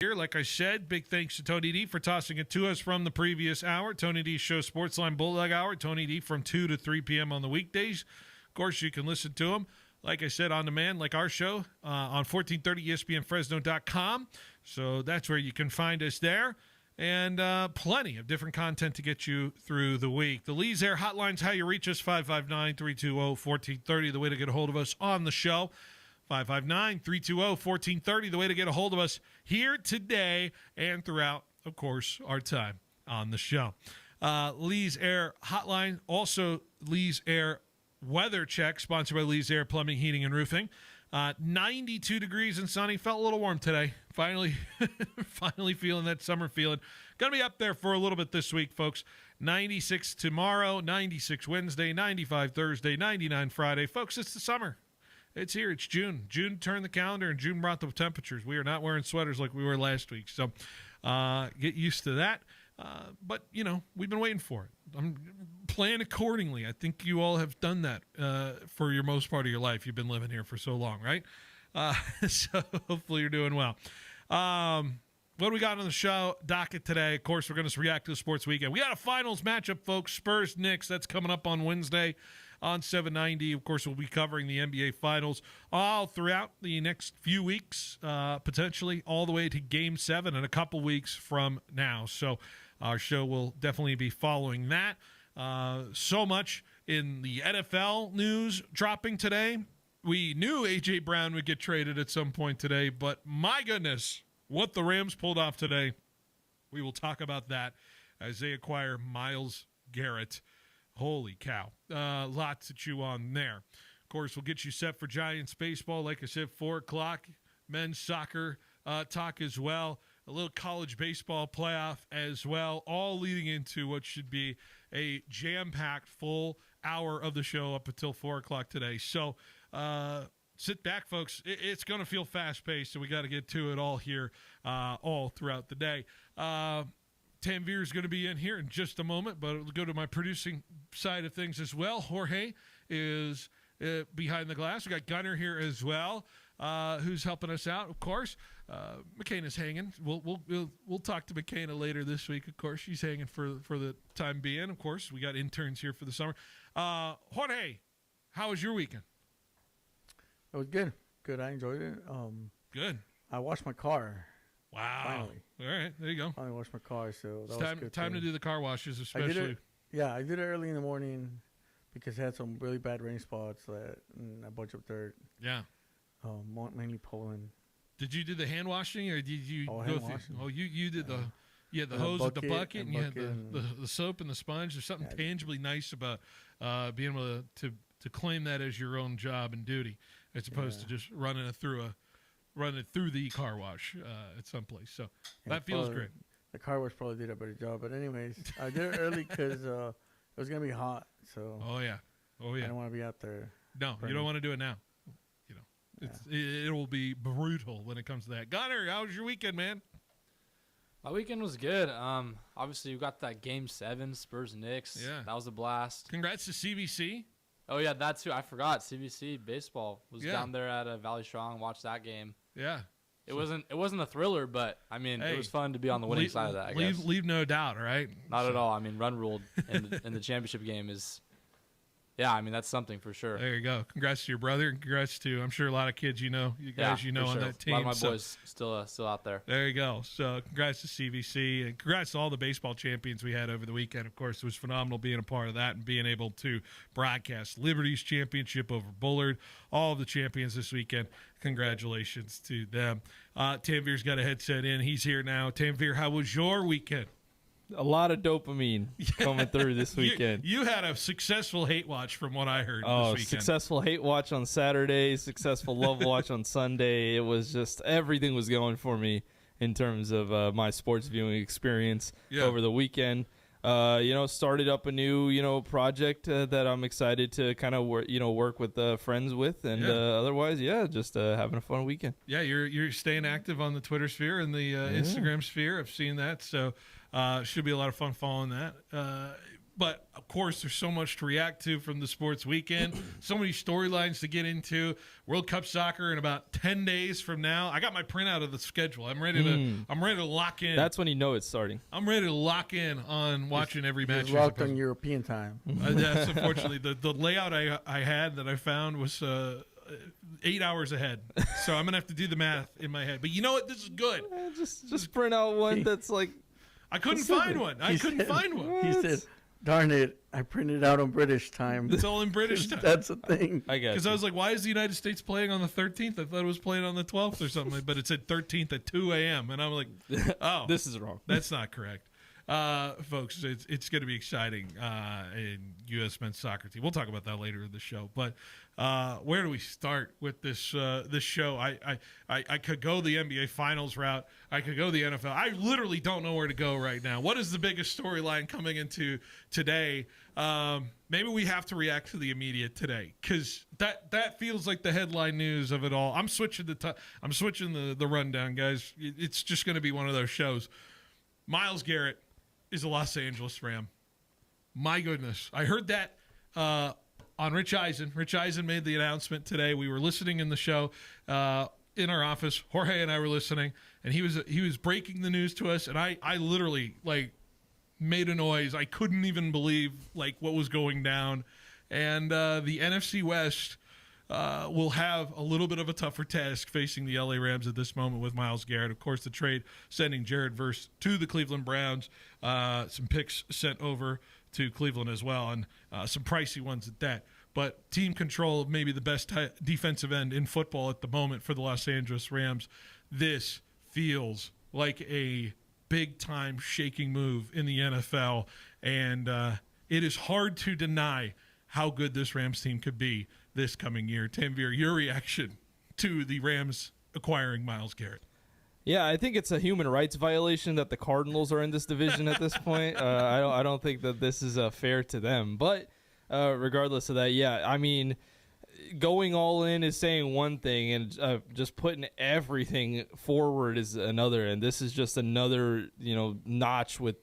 here. Like I said, big thanks to Tony D for tossing it to us from the previous hour. Tony D Show Sportsline Bulldog Hour. Tony D from 2 to 3 p.m. on the weekdays. Of course, you can listen to him, like I said, on demand, like our show, on 1430 ESPNFresno.com. So that's where you can find us there. And plenty of different content to get you through the week. The Lee's Air Hotline's how you reach us, 559-320-1430, the way to get a hold of us on the show. 559-320-1430, the way to get a hold of us here today and throughout, of course, our time on the show. Lee's Air Hotline, also Lee's Air Weather Check, sponsored by Lee's Air Plumbing, Heating, and Roofing. 92 degrees and sunny. Felt a little warm today. Finally feeling that summer feeling. Going to be up there for a little bit this week, folks. 96 tomorrow, 96 Wednesday, 95 Thursday, 99 Friday. Folks, it's the summer. It's here. It's June. June turned the calendar, and June brought the temperatures. We are not wearing sweaters like we were last week. So get used to that. But, we've been waiting for it. I'm playing accordingly. I think you all have done that for your most part of your life. You've been living here for so long, right? So hopefully you're doing well. What do we got on the show docket today? Of course, we're going to react to the sports weekend. We got a finals matchup, folks. Spurs-Knicks. That's coming up on Wednesday on 790. Of course, we'll be covering the NBA Finals all throughout the next few weeks, potentially all the way to Game 7 in a couple weeks from now. So our show will definitely be following that. So much in the NFL news dropping today. We knew A.J. Brown would get traded at some point today, but my goodness, what the Rams pulled off today. We will talk about that as they acquire Myles Garrett. Holy cow. Lots to chew on there. Of course, we'll get you set for Giants baseball. Like I said, 4 o'clock. Men's soccer talk as well. A little college baseball playoff as well. All leading into what should be a jam-packed full hour of the show up until 4 o'clock today. So sit back, folks. It's going to feel fast-paced, so we got to get to it all here all throughout the day. Tanvir is going to be in here in just a moment, but we'll go to my producing side of things as well. Jorge is behind the glass. We got Gunner here as well, who's helping us out, of course. McKenna's hanging. We'll talk to McKenna later this week, of course. She's hanging for the time being. Of course, we got interns here for the summer. Jorge, how was your weekend? It was good. Good. I enjoyed it. Good. I washed my car. Wow. Finally. All right. There you go. Finally washed my car, so that It's was good. time to do the car washes, especially. I did it early in the morning because it had some really bad rain spots and a bunch of dirt. Yeah. Mainly Poland. Did you do the hand washing, or did you go through? Washing. Oh, you did the hose with the bucket, and you had the soap and the sponge. There's something tangibly nice about being able to claim that as your own job and duty, as opposed to just running it through the car wash at some place. So that feels great. The car wash probably did a better job, but anyways, I did it early because it was gonna be hot. So I don't want to be out there. No, you don't want to do it now. It will be brutal when it comes to that. Gunner, how was your weekend, man? My weekend was good. Obviously, you got that Game 7, Spurs-Knicks. Yeah. That was a blast. Congrats to CBC. Oh, yeah, that too. I forgot. CBC baseball was down there at Valley Strong. Watched that game. Yeah. It wasn't a thriller, but, I mean, it was fun to be on the winning side of that, I guess. Leave no doubt, all right? Not at all. I mean, run ruled in the championship game is – yeah, I mean, that's something for sure. There you go. Congrats to your brother, and congrats to, I'm sure, a lot of kids you guys on that team. A lot of my boys still out there. There you go. So congrats to CVC, and congrats to all the baseball champions we had over the weekend. Of course, it was phenomenal being a part of that and being able to broadcast Liberty's championship over Bullard. All of the champions this weekend. Congratulations to them. Tanvir's got a headset in. He's here now. Tanvir, how was your weekend? A lot of dopamine coming through this weekend. You had a successful hate watch from what I heard this weekend. Successful hate watch on Saturday, successful love watch on Sunday. It was just everything was going for me in terms of my sports viewing experience over the weekend. Started up a new, project that I'm excited to kind of work with friends with, and otherwise, just having a fun weekend. Yeah, you're staying active on the Twitter sphere and the Instagram sphere. I've seen that, so should be a lot of fun following that. But, of course, there's so much to react to from the sports weekend. So many storylines to get into. World Cup soccer in about 10 days from now. I got my printout of the schedule. I'm ready to lock in. That's when you know it's starting. I'm ready to lock in on watching every match. It's locked on European time. That's unfortunately. The layout I had that I found was 8 hours ahead. So I'm going to have to do the math in my head. But you know what? This is good. Just print out one that's like... I couldn't find one. He said, darn it, I printed out on British time. It's all in British time. That's a thing. I guess. Because I was like, why is the United States playing on the 13th? I thought it was playing on the 12th or something. But it said 13th at 2 a.m. And I'm like, oh. This is wrong. That's not correct. Folks, it's going to be exciting in U.S. men's soccer team. We'll talk about that later in the show. But where do we start with this show? I could go the NBA Finals route. I could go the NFL. I literally don't know where to go right now. What is the biggest storyline coming into today? Maybe we have to react to the immediate today because that feels like the headline news of it all. I'm switching the rundown, guys. It's just going to be one of those shows. Myles Garrett is a Los Angeles Ram. My goodness. I heard that on Rich Eisen. Rich Eisen made the announcement today. We were listening in the show in our office. Jorge and I were listening, and he was breaking the news to us, and I literally made a noise. I couldn't even believe what was going down. And the NFC West will have a little bit of a tougher task facing the LA Rams at this moment with Myles Garrett. Of course, the trade sending Jared Verse to the Cleveland Browns. Some picks sent over to Cleveland as well, and some pricey ones at that. But team control of maybe the best defensive end in football at the moment for the Los Angeles Rams. This feels like a big-time shaking move in the NFL, and it is hard to deny how good this Rams team could be this coming year. Tanvir, your reaction to the Rams acquiring Myles Garrett? Yeah, I think it's a human rights violation that the Cardinals are in this division at this point. I don't think that this is fair to them. But regardless of that, yeah, I mean, going all in is saying one thing, and just putting everything forward is another. And this is just another, notch with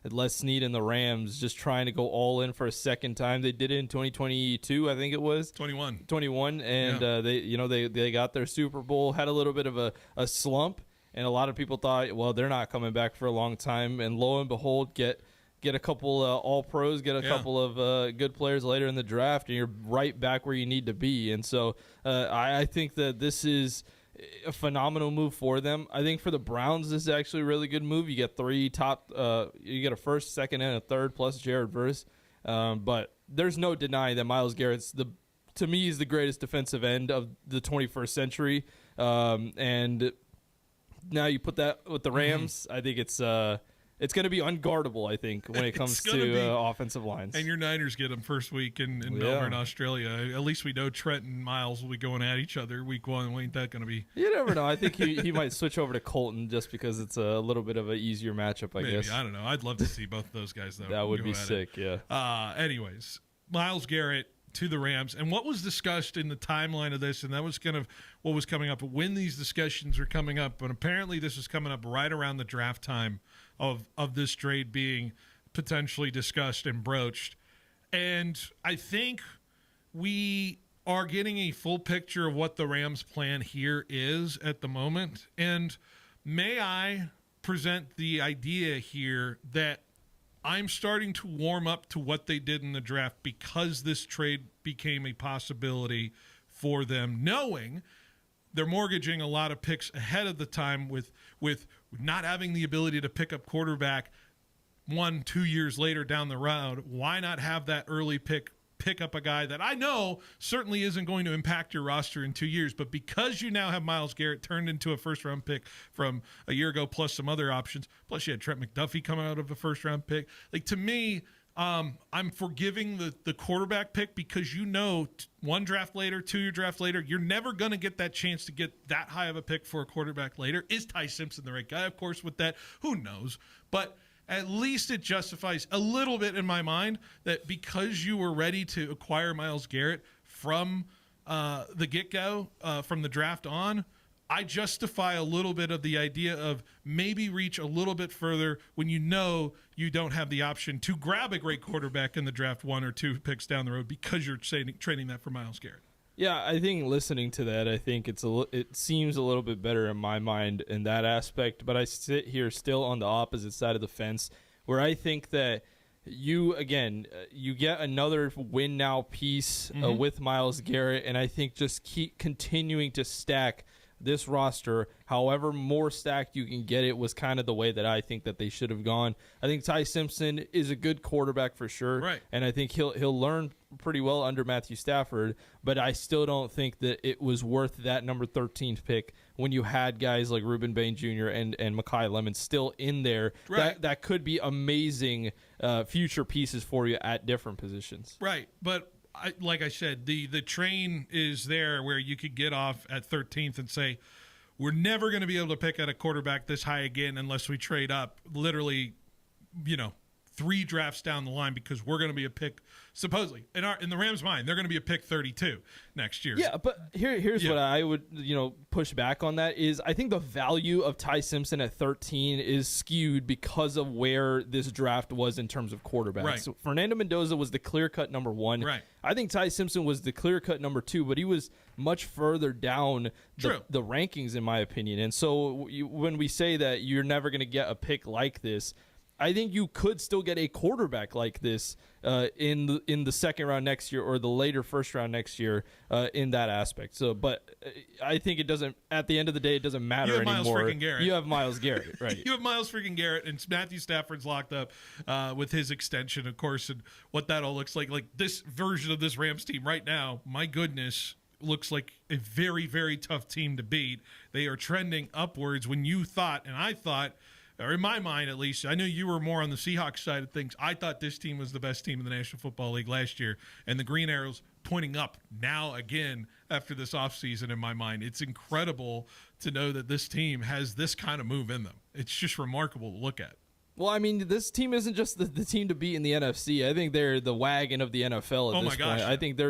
Les Snead and the Rams just trying to go all in for a second time. They did it in 2022, I think it was 21, and they got their Super Bowl, had a little bit of a slump, and a lot of people thought, well, they're not coming back for a long time. And lo and behold, get a couple all pros, get a couple of good players later in the draft, and you're right back where you need to be. And so I think that this is a phenomenal move for them. I think for the Browns, this is actually a really good move. You get three top, you get a first, second, and a third, plus Jared Verse. But there's no denying that Myles Garrett's to me, is the greatest defensive end of the 21st century. And now you put that with the Rams. I think it's going to be unguardable, I think, when it comes to offensive lines. And your Niners get them first week in Melbourne, Australia. At least we know Trent and Myles will be going at each other week one. Ain't that going to be? You never know. I think he might switch over to Colton just because it's a little bit of an easier matchup, I guess. I don't know. I'd love to see both of those guys, though. That would be sick, yeah. Anyways, Myles Garrett to the Rams. And what was discussed in the timeline of this, and that was kind of what was coming up when these discussions were coming up, but apparently this is coming up right around the draft time of this trade being potentially discussed and broached. And I think we are getting a full picture of what the Rams' plan here is at the moment. And may I present the idea here that I'm starting to warm up to what they did in the draft because this trade became a possibility for them, knowing they're mortgaging a lot of picks ahead of the time with not having the ability to pick up quarterback 1-2 years later down the road. Why not have that early pick up a guy that I know certainly isn't going to impact your roster in 2 years, but because you now have Myles Garrett turned into a first-round pick from a year ago, plus some other options, plus you had Trent McDuffie come out of a first-round pick. To me, I'm forgiving the quarterback pick because one draft later, 2 year draft later, you're never going to get that chance to get that high of a pick for a quarterback later. Is Ty Simpson the right guy? Of course, with that, who knows? But at least it justifies a little bit in my mind that because you were ready to acquire Myles Garrett from the get-go, from the draft on, I justify a little bit of the idea of maybe reach a little bit further when you know you don't have the option to grab a great quarterback in the draft 1 or 2 picks down the road because you're trading that for Myles Garrett. Yeah, I think listening to that, I think it seems a little bit better in my mind in that aspect. But I sit here still on the opposite side of the fence, where I think that you get another win now piece with Myles Garrett, and I think just keep continuing to stack this roster, however more stacked you can get it, was kind of the way that I think that they should have gone. I think Ty Simpson is a good quarterback for sure, right? And I think he'll learn pretty well under Matthew Stafford, but I still don't think that it was worth that number 13th pick when you had guys like Reuben Bain Jr. and Mekhi Lemon still in there. Right. That could be amazing future pieces for you at different positions. Right, but like I said, the train is there where you could get off at 13th and say, we're never going to be able to pick at a quarterback this high again unless we trade up literally, 3 drafts down the line, because we're going to be a pick, supposedly in the Rams' mind, they're going to be a pick 32 next year. Yeah, but here's what I would push back on that is I think the value of Ty Simpson at 13 is skewed because of where this draft was in terms of quarterbacks. Right. So Fernando Mendoza was the clear-cut number 1. Right. I think Ty Simpson was the clear-cut number 2, but he was much further down the rankings, in my opinion. And so when we say that you're never going to get a pick like this, I think you could still get a quarterback like this in the second round next year or the later first round next year in that aspect. So, but I think it doesn't. At the end of the day, it doesn't matter anymore. Myles freaking Garrett. You have Myles Garrett, right? You have Myles freaking Garrett, and Matthew Stafford's locked up with his extension, of course, and what that all looks like. Like this version of this Rams team right now, my goodness, looks like a very, very tough team to beat. They are trending upwards when you thought, and I thought, or in my mind at least, I know you were more on the Seahawks side of things. I thought this team was the best team in the National Football League last year, and the Green Arrows pointing up now again after this offseason in my mind. It's incredible to know that this team has this kind of move in them. It's just remarkable to look at. Well, I mean, this team isn't just the team to beat in the NFC. I think they're the wagon of the NFL at this point. I think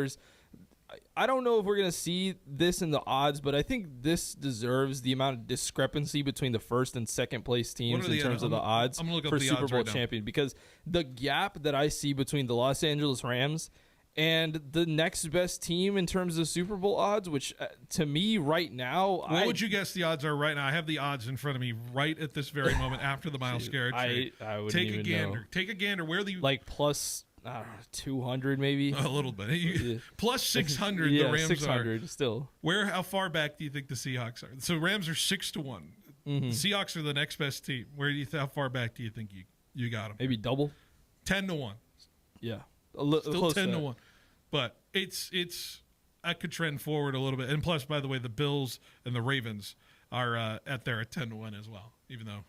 I don't know if we're going to see this in the odds, but I think this deserves the amount of discrepancy between the first and second place teams in terms of the odds for Super Bowl champion. Because the gap that I see between the Los Angeles Rams and the next best team in terms of Super Bowl odds, which to me right now, what would you guess the odds are right now? I have the odds in front of me right at this very moment after the Myles Garrett trade. I wouldn't take even a gander. know. Take a gander. Where the plus 200 maybe, a little bit plus 600. Yeah, the Rams 600 are still. How far back do you think the Seahawks are? So Rams are 6-1. The Seahawks are the next best team. How far back do you think you got them? Maybe double. 10-1. Yeah, still 10-1. But it's I could trend forward a little bit. And plus, by the way, the Bills and the Ravens are at 10-1 as well. Even though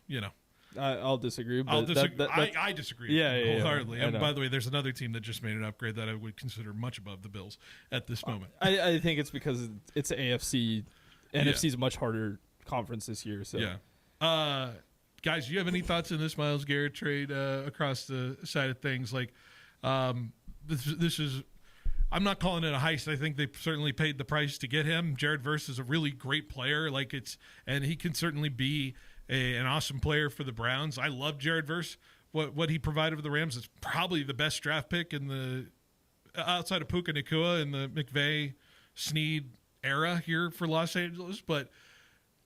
I'll disagree. But I disagree. Wholeheartedly. Yeah, and by the way, there's another team that just made an upgrade that I would consider much above the Bills at this moment. I think it's because it's AFC. NFC is a much harder conference this year. So yeah. Guys, do you have any thoughts on this Myles Garrett trade across the side of things? Like, this is. I'm not calling it a heist. I think they certainly paid the price to get him. Jared Verse is a really great player. And he can certainly be an awesome player for the Browns. I love Jared Verse. What he provided for the Rams is probably the best draft pick in the outside of Puka Nacua in the McVay Snead era here for Los Angeles. But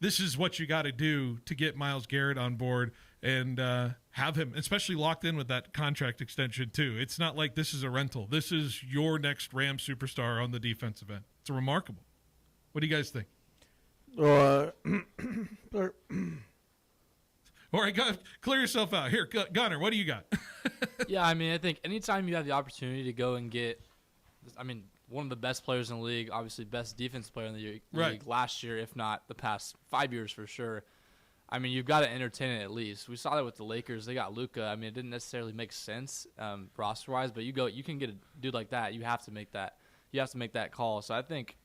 this is what you got to do to get Myles Garrett on board and have him, especially locked in with that contract extension too. It's not like this is a rental. This is your next Rams superstar on the defensive end. It's remarkable. What do you guys think? All right, clear yourself out. Here, Gunner, what do you got? Yeah, I mean, I think anytime you have the opportunity to go and get, one of the best players in the league, obviously best defense player in the league last year, if not the past 5 years for sure. I mean, you've got to entertain it at least. We saw that with the Lakers. They got Luka. I mean, it didn't necessarily make sense roster-wise, but you can get a dude like that. You have to make that. You have to make that call. So I think,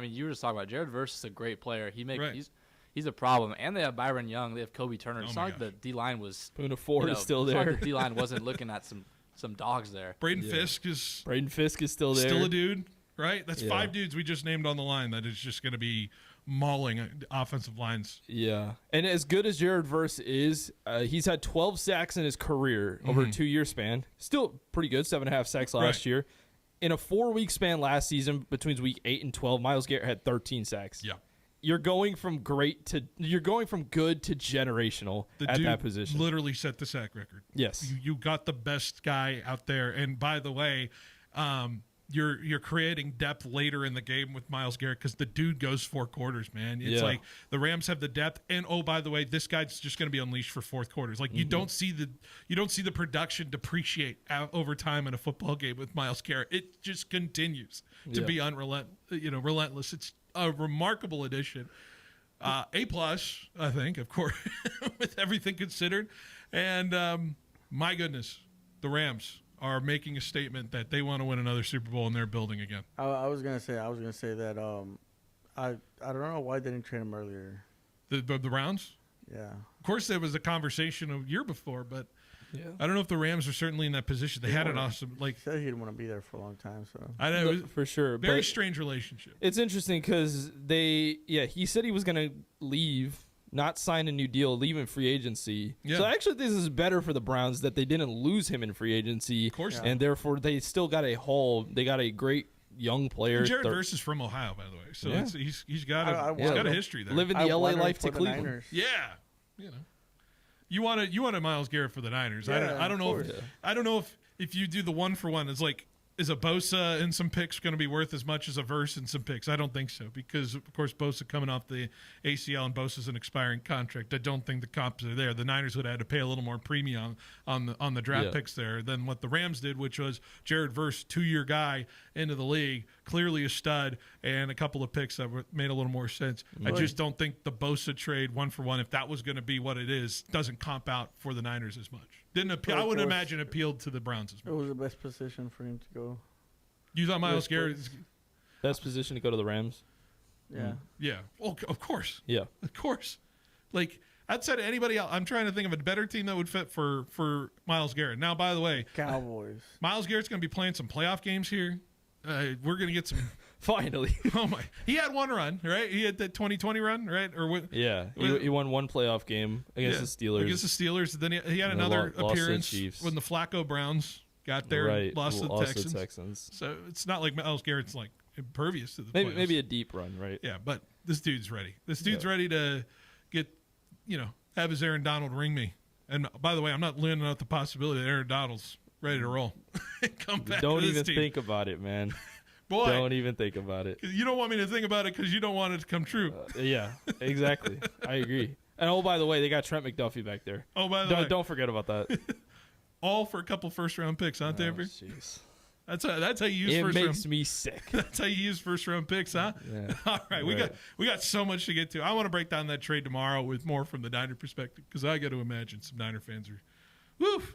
you were just talking about Jared Verse is a great player. He's a problem, and they have Byron Young. They have Kobe Turner. It's not like the D-line was. Poona Ford is still there. Like the D-line wasn't looking at some dogs there. Braden Fisk is still there. Still a dude. right? That's 5 dudes we just named on the line that is just going to be mauling offensive lines. Yeah. And as good as Jared Verse is, he's had 12 sacks in his career over a 2-year span. Still pretty good, 7.5 sacks last year. In a 4-week span last season, between week 8 and 12, Myles Garrett had 13 sacks. Yeah. You're going from good to generational at that position. Literally set the sack record. Yes. You got the best guy out there. And by the way, you're creating depth later in the game with Myles Garrett because the dude goes 4 quarters, man. It's like the Rams have the depth, and oh, by the way, this guy's just going to be unleashed for 4th quarters. Like you don't see the production depreciate over time in a football game with Myles Garrett. It just continues to be relentless. It's a remarkable addition. A+, I think, of course, with everything considered. And my goodness, the Rams are making a statement that they want to win another Super Bowl in their building again. I was gonna say that I don't know why they didn't trade him earlier. The Browns? Yeah. Of course, there was a conversation a year before, but I don't know if the Rams are certainly in that position. They had an awesome he said he didn't want to be there for a long time, so I know it was for sure. Very strange relationship. It's interesting because he said he was gonna leave. Not sign a new deal, leave in free agency. Yeah. So actually, this is better for the Browns that they didn't lose him in free agency. Of course. And therefore, they still got a haul. They got a great young player. And Jared Verse is from Ohio, by the way. So he's got a history there. Living the LA life to Cleveland. Niners. Yeah. You want a Myles Garrett for the Niners. Yeah, I don't know if you do the 1-for-1, it's like, is a Bosa and some picks going to be worth as much as a Verse and some picks? I don't think so because, of course, Bosa coming off the ACL and Bosa's an expiring contract. I don't think the comps are there. The Niners would have had to pay a little more premium on the draft picks there than what the Rams did, which was Jared Verse, 2-year guy into the league, clearly a stud, and a couple of picks that made a little more sense. Right. I just don't think the Bosa trade 1-for-1, if that was going to be what it is, doesn't comp out for the Niners as much. I would imagine appealed to the Browns as much. It was the best position for him to go. You thought Myles Garrett best position to go to the Rams? Yeah. Yeah. Well, of course. Yeah. Of course. Like, outside of anybody else, I'm trying to think of a better team that would fit for Myles Garrett. Now, by the way, Cowboys. Myles Garrett's going to be playing some playoff games here. We're going to get some. Finally. Oh my! He had one run, right? He had that 2020 run, right? Or what? Yeah, he won one playoff game against the Steelers. Against the Steelers. Then he had another appearance when the Flacco Browns got there and lost to the Texans. So it's not like Myles Garrett's like impervious to the playoffs. Maybe a deep run, right? Yeah, but this dude's ready. This dude's ready to get, have his Aaron Donald ring me. And by the way, I'm not leaning out the possibility that Aaron Donald's ready to roll. Come back. Don't to this even team. think about it, man. Boy, don't even think about it. You don't want me to think about it because you don't want it to come true. Yeah, exactly. I agree. And by the way, they got Trent McDuffie back there. Oh, by the way, don't forget about that. All for a couple first-round picks, huh, Avery? Jeez. That's how you use first round. It makes me sick. That's how you use first-round picks, huh? Yeah. All right, we got so much to get to. I want to break down that trade tomorrow with more from the Niner perspective because I got to imagine some Niner fans are, woof.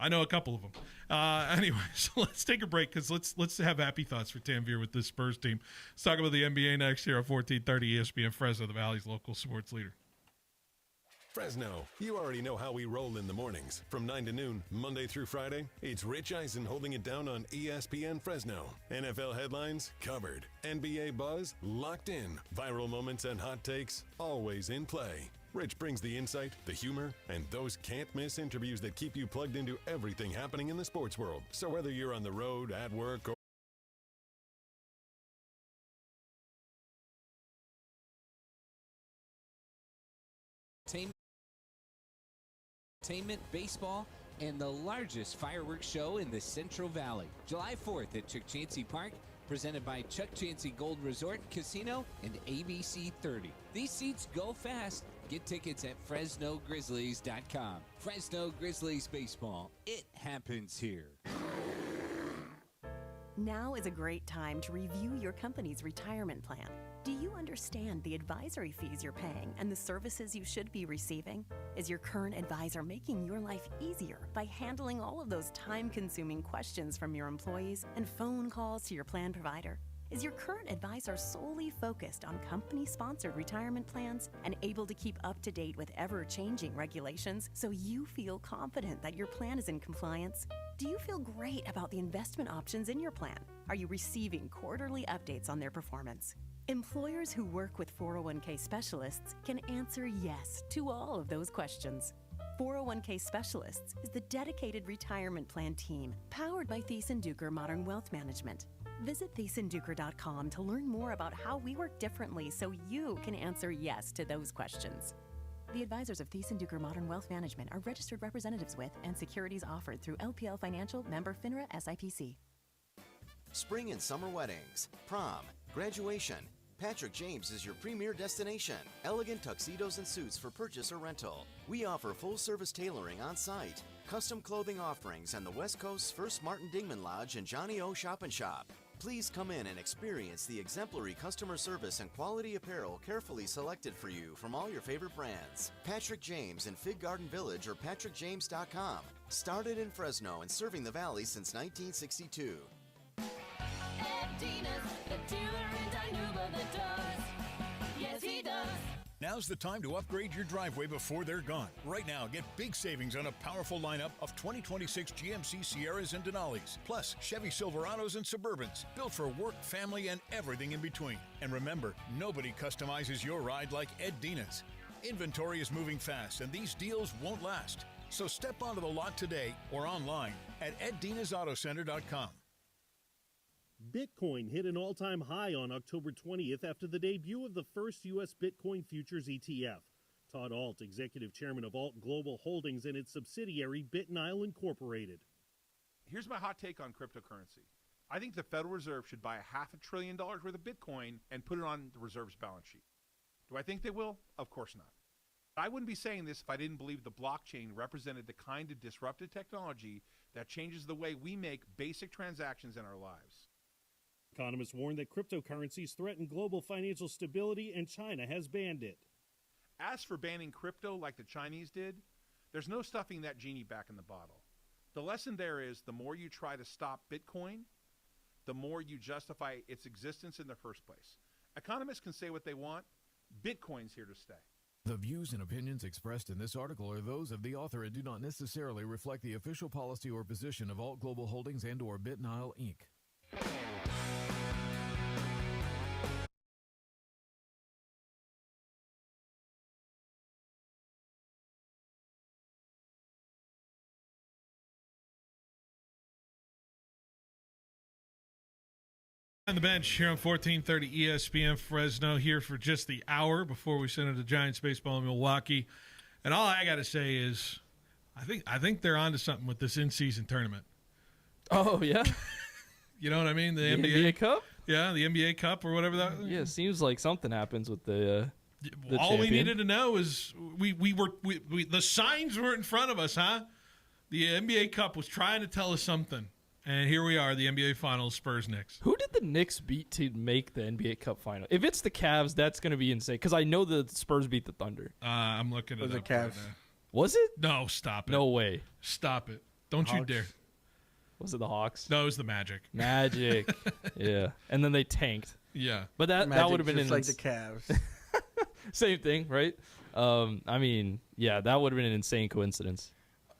I know a couple of them. Anyway, so let's take a break because let's have happy thoughts for Tanvir with this Spurs team. Let's talk about the NBA next here on 1430 ESPN Fresno, the Valley's local sports leader. Fresno, you already know how we roll in the mornings. From 9 to noon, Monday through Friday, it's Rich Eisen holding it down on ESPN Fresno. NFL headlines covered. NBA buzz locked in. Viral moments and hot takes always in play. Rich brings the insight, the humor, and those can't-miss interviews that keep you plugged into everything happening in the sports world. So whether you're on the road, at work, or entertainment, baseball, and the largest fireworks show in the Central Valley. July 4th at Chuck Chansey Park, presented by Chuck Chansey Gold Resort Casino and ABC 30. These seats go fast. Get tickets at FresnoGrizzlies.com. Fresno Grizzlies baseball. It happens here. Now is a great time to review your company's retirement plan. Do you understand the advisory fees you're paying and the services you should be receiving? Is your current advisor making your life easier by handling all of those time-consuming questions from your employees and phone calls to your plan provider? Is your current advisor solely focused on company-sponsored retirement plans and able to keep up to date with ever-changing regulations so you feel confident that your plan is in compliance? Do you feel great about the investment options in your plan? Are you receiving quarterly updates on their performance? Employers who work with 401k specialists can answer yes to all of those questions. 401k Specialists is the dedicated retirement plan team powered by Thiessen-Duker Modern Wealth Management. Visit thiessen-duker.com to learn more about how we work differently so you can answer yes to those questions. The advisors of Thiessen-Duker Modern Wealth Management are registered representatives with and securities offered through LPL Financial, member FINRA SIPC. Spring and summer weddings, prom, graduation. Patrick James is your premier destination. Elegant tuxedos and suits for purchase or rental. We offer full-service tailoring on site, custom clothing offerings, and the West Coast's first Martin Dingman Lodge and Johnny O Shop and Shop. Please come in and experience the exemplary customer service and quality apparel carefully selected for you from all your favorite brands. Patrick James in Fig Garden Village or patrickjames.com. Started in Fresno and serving the Valley since 1962. The dealer in Dinuba that does. Yes, he does. Now's the time to upgrade your driveway before they're gone. Right now, get big savings on a powerful lineup of 2026 GMC Sierras and Denali's, plus Chevy Silverados and Suburbans, built for work, family, and everything in between. And remember, nobody customizes your ride like Ed Dina's. Inventory is moving fast, and these deals won't last. So step onto the lot today or online at eddinasautocenter.com. Bitcoin hit an all-time high on October 20th after the debut of the first U.S. Bitcoin futures ETF. Todd Alt, executive chairman of Alt Global Holdings and its subsidiary BitNile Incorporated. Here's my hot take on cryptocurrency. I think the Federal Reserve should buy $500 billion worth of Bitcoin and put it on the Reserve's balance sheet. Do I think they will? Of course not. I wouldn't be saying this if I didn't believe the blockchain represented the kind of disruptive technology that changes the way we make basic transactions in our lives. Economists warn that cryptocurrencies threaten global financial stability, and China has banned it. As for banning crypto like the Chinese did, there's no stuffing that genie back in the bottle. The lesson there is the more you try to stop Bitcoin, the more you justify its existence in the first place. Economists can say what they want. Bitcoin's here to stay. The views and opinions expressed in this article are those of the author and do not necessarily reflect the official policy or position of Alt Global Holdings and or BitNile, Inc. On the bench here on 1430 ESPN Fresno, here for just the hour before we send it to Giants baseball in Milwaukee. And all I got to say is I think they're onto something with this in-season tournament. Oh, yeah? You know what I mean? The NBA Cup? Yeah, the NBA Cup or whatever that. Yeah, it seems like something happens with the all champion. We needed to know is we the signs were in front of us, huh? The NBA Cup was trying to tell us something. And here we are, the NBA Finals, Spurs-Knicks. Who did the Knicks beat to make the NBA Cup final? If it's the Cavs, that's going to be insane. Because I know the Spurs beat the Thunder. I'm looking at the Cavs. Right now. Was it? No, stop it. No way. Stop it. Don't you dare. Was it the Hawks? No, it was the Magic. Magic. Yeah. And then they tanked. Yeah. But that would have been just like the Cavs. Same thing, right? I mean, yeah, that would have been an insane coincidence.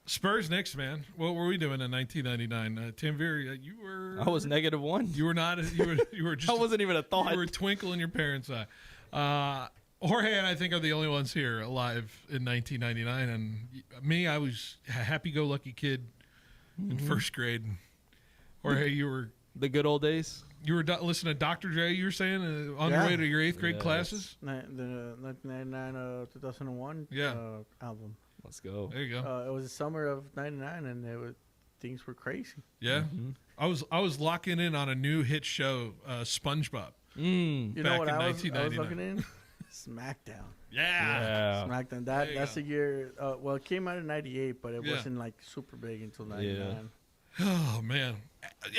Spurs-Knicks, man. What were we doing in 1999? Tim Veer, you were. I was -1. You were not. You were just. That wasn't even a thought. You were a twinkle in your parents' eye. Jorge and I think are the only ones here alive in 1999, and me, I was a happy-go-lucky kid in first grade. Jorge, you were the good old days. You were listening to Dr. Dre. You were saying on your way to your 8th grade classes. The 1999 2001 album. Let's go. There you go. It was the summer of '99, and things were crazy. Yeah, I was locking in on a new hit show, SpongeBob. You know what I was looking in? SmackDown. Yeah. SmackDown. That's the year. Well, it came out in '98, but it wasn't like super big until '99. Oh man.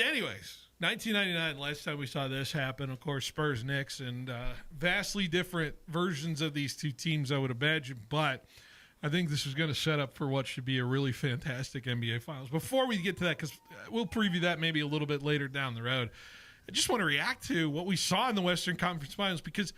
Anyways, 1999. Last time we saw this happen, of course, Spurs-Knicks, and vastly different versions of these two teams, I would imagine, but. I think this is going to set up for what should be a really fantastic NBA Finals. Before we get to that, because we'll preview that maybe a little bit later down the road, I just want to react to what we saw in the Western Conference Finals, because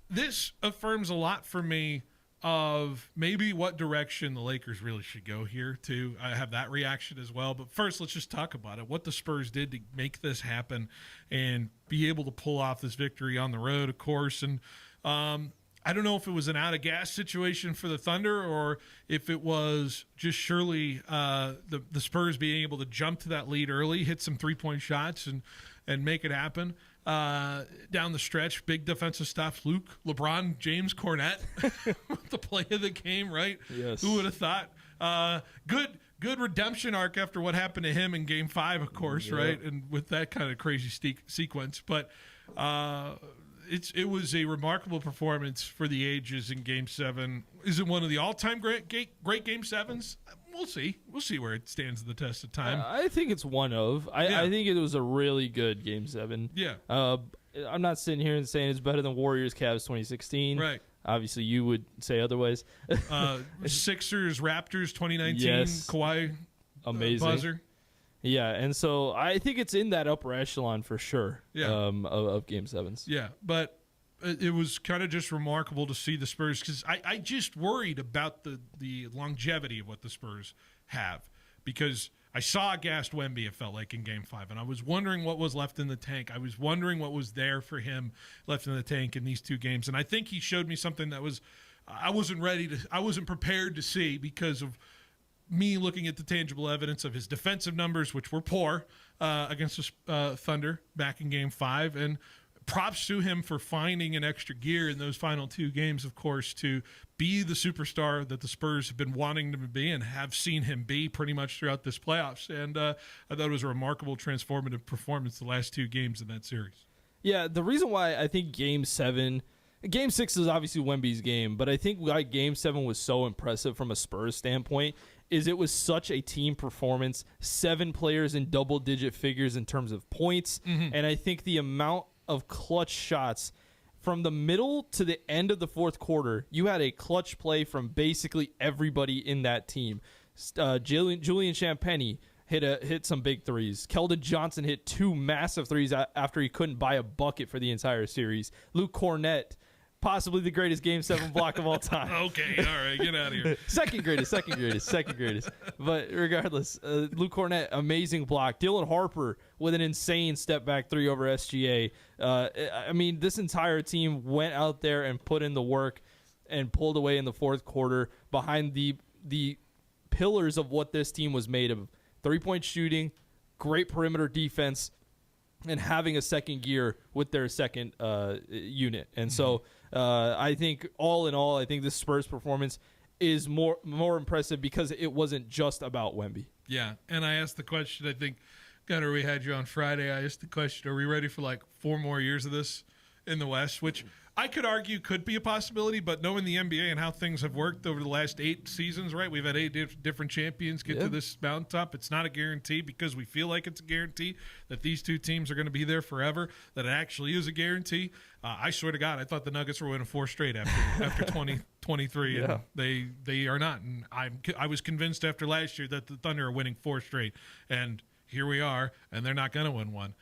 this affirms a lot for me of maybe what direction the Lakers really should go here too. I have that reaction as well. But first, let's just talk about it. What the Spurs did to make this happen and be able to pull off this victory on the road, of course. And I don't know if it was an out of gas situation for the Thunder or if it was just surely the Spurs being able to jump to that lead early, hit some 3-point shots and make it happen. Down the stretch, big defensive stuff. Luke, LeBron, James, Cornette, the play of the game, right? Yes. Who would have thought? Good redemption arc after what happened to him in Game 5, of course, right? And with that kind of crazy sequence, but it was a remarkable performance for the ages in Game 7. Is it one of the all-time great Game 7s? We'll see. We'll see where it stands the test of time. I think it's one of. I think it was a really good Game 7. Yeah. I'm not sitting here and saying it's better than Warriors Cavs 2016. Right. Obviously, you would say otherwise. Sixers Raptors 2019. Yes. Kawhi amazing buzzer. Yeah, and so I think it's in that upper echelon for sure. Yeah. Of Game 7s. Yeah, but it was kind of just remarkable to see the Spurs, because I just worried about the longevity of what the Spurs have, because I saw a gassed Wemby, it felt like, in Game 5, and I was wondering what was left in the tank. I was wondering what was there for him left in the tank in these two games, and I think he showed me something that was I wasn't prepared to see, because of me looking at the tangible evidence of his defensive numbers, which were poor against the Thunder back in Game 5, and props to him for finding an extra gear in those final two games, of course, to be the superstar that the Spurs have been wanting him to be and have seen him be pretty much throughout this playoffs. And I thought it was a remarkable, transformative performance the last two games in that series. Yeah, the reason why I think Game 6 is obviously Wemby's game, but I think why Game 7 was so impressive from a Spurs standpoint is it was such a team performance, 7 players in double-digit figures in terms of points, and I think the amount of clutch shots from the middle to the end of the fourth quarter, you had a clutch play from basically everybody in that team. Julian Champagnie hit some big threes. Keldon Johnson hit 2 massive threes after he couldn't buy a bucket for the entire series. Luke Cornette, possibly the greatest Game 7 block of all time. Okay, all right, get out of here. Second greatest. But regardless, Luke Cornette, amazing block. Dylan Harper with an insane step-back 3 over SGA. I mean, this entire team went out there and put in the work and pulled away in the fourth quarter behind the pillars of what this team was made of. 3-point shooting, great perimeter defense, and having a second gear with their second unit. And so I think all in all, I think this Spurs performance is more impressive because it wasn't just about Wemby. Yeah, and I asked the question, I think, Gunnar, we had you on Friday. I asked the question, are we ready for like 4 more years of this in the West? Which I could argue could be a possibility, but knowing the NBA and how things have worked over the last 8 seasons, right? We've had 8 different champions get to this mountaintop. It's not a guarantee because we feel like it's a guarantee that these two teams are going to be there forever, that it actually is a guarantee. I swear to God, I thought the Nuggets were winning 4 straight after 2023, and they are not. And I was convinced after last year that the Thunder are winning 4 straight, and here we are, and they're not going to win one.